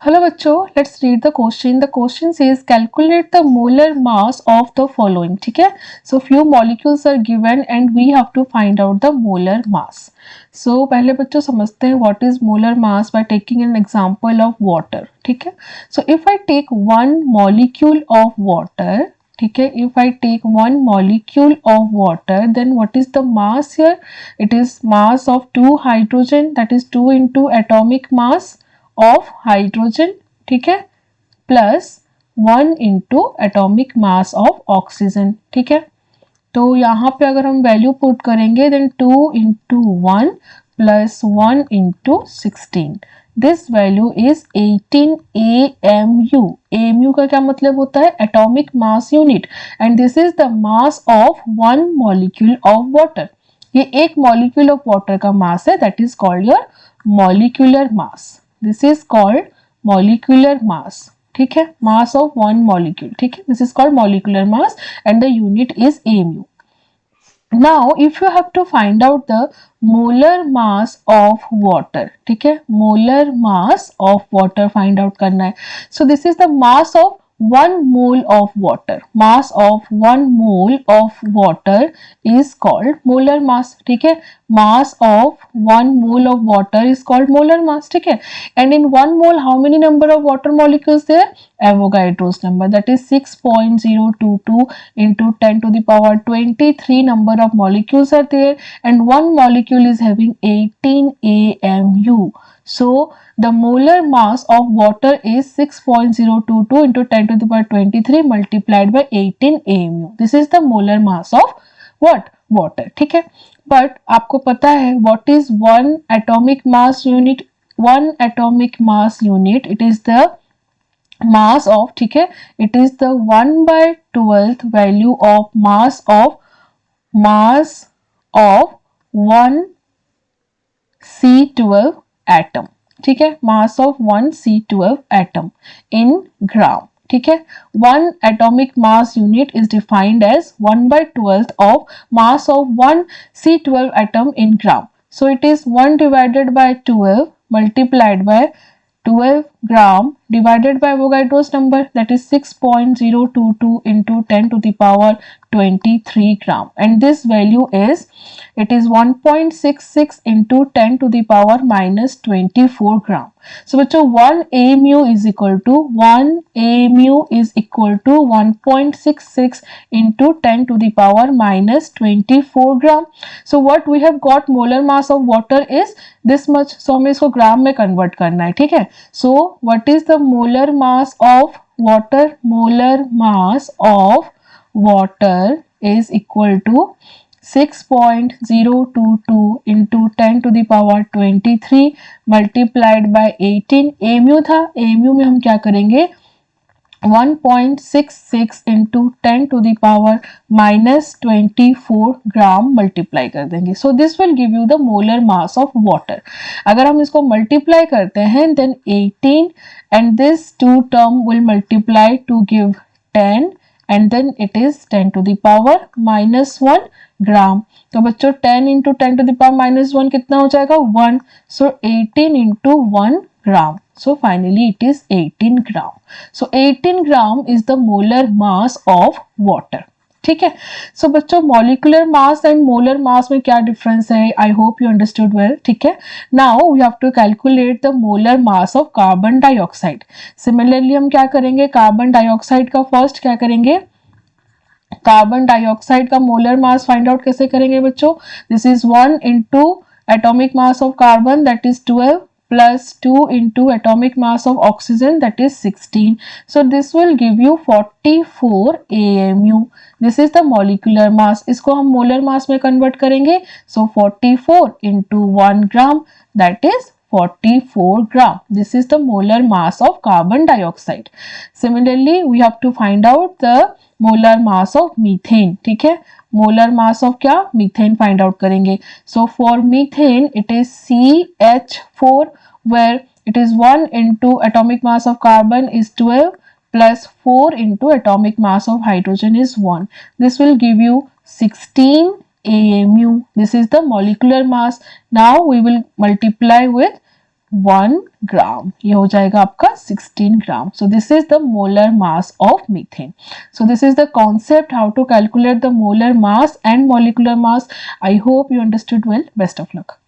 Hello बच्चों, let's read the question. The question says calculate the molar mass of the following. ठीक है, so few molecules are given and we have to find out the molar mass. So पहले बच्चों समझते हैं what is molar mass by taking an example of water. ठीक है, so if I take one molecule of water, ठीक है, if I take one molecule of water, then what is the mass here? It is mass of 2 hydrogen, that is 2 into atomic mass of hydrogen, ठीक है, plus 1 into atomic mass of oxygen. ठीक है, तो यहाँ पे अगर हम value put करेंगे then 2 into 1 plus 1 into 16. This value is 18 AMU. AMU का क्या मतलब होता है? Atomic mass unit. And this is the mass of one molecule of water. ये एक मॉलिक्यूल ऑफ वाटर का मास है, that is called your molecular mass. This is called molecular mass. ठीक है, मास ऑफ वन मॉलिक्यूल. ठीक है, this is called molecular mass and the unit is AMU. Now if you have to find out the molar mass of water, ठीक है, molar mass of water find out करना है. So this is the mass of 1 mole of water. Mass of 1 mole of water is called molar mass. ठीक है, mass of 1 mole of water is called molar mass. ठीक है, and in 1 mole how many number of water molecules there? Avogadro's number, that is 6.022 into 10 to the power 23 number of molecules are there, and one molecule is having 18 AMU. So the molar mass of water is 6.022 into 10 to the power 23 multiplied by 18 AMU. This is the molar mass of what? Water. ठीक है, but आपको पता है what is one atomic mass unit? One atomic mass unit, it is the mass of, ठीक है, it is the 1/12th value of mass of 1 C12 atom. ठीक है, mass of 1 C12 atom in gram. ठीक है, one atomic mass unit is defined as 1/12th of mass of 1 C12 atom in gram. So it is 1 divided by 12 multiplied by 12 gram divided by Avogadro's number, that is 6.022 into 10 to the power 23 gram, and this value is, it is 1.66 into 10 to the power minus 24 gram. So बच्चों 1 AMU is equal to 1.66 into 10 to the power minus 24 gram. So what we have got, molar mass of water is this much. So हमें इसको ग्राम में convert करना है. ठीक है, so what is the molar mass of water? Molar mass of water is equal to 6.022 into 10 to the power 23 multiplied by 18. AMU था, AMU में हम क्या करेंगे? 1.66 into 10 to the power minus 24 gram multiply कर देंगे. So this will give you the molar mass of water. अगर हम इसको मल्टीप्लाई करते हैं then 18 and this two term will multiply to give 10 and then it is 10 to the power minus 1 ग्राम. तो बच्चों 10 into 10 to the power minus 1 कितना हो जाएगा? 1. So 18 into 1 gram. So finally it is 18 gram. So 18 gram is the molar mass of water. ठीक है, so बच्चों molecular mass and molar mass में क्या डिफरेंस है? I hope you understood well. ठीक है, now we have to calculate the molar mass of carbon dioxide. Similarly हम क्या करेंगे? कार्बन डाइऑक्साइड का फर्स्ट क्या करेंगे? कार्बन डाइऑक्साइड का मोलर मास फाइंड आउट कैसे करेंगे बच्चों? This is 1 into atomic mass of carbon, that is 12 plus 2 into atomic mass of oxygen, that is 16. So this will give you 44 AMU. This is the molecular mass. इसको हम molar mass में convert करेंगे. So 44 into 1 gram, that is 44 gram. This is the molar mass of carbon dioxide. Similarly, we have to find out the molar mass of methane. ठीक है, molar mass of क्या? Methane find out करेंगे. So for methane, it is CH4, where it is 1 into atomic mass of carbon is 12 plus 4 into atomic mass of hydrogen is 1. This will give you 16 AMU. This is the molecular mass. Now we will multiply with 1 ग्राम, ये हो जाएगा आपका 16 ग्राम. So this is the molar mass of methane. So this is the concept how to calculate the molar mass and molecular mass. I hope you understood well. Best of luck.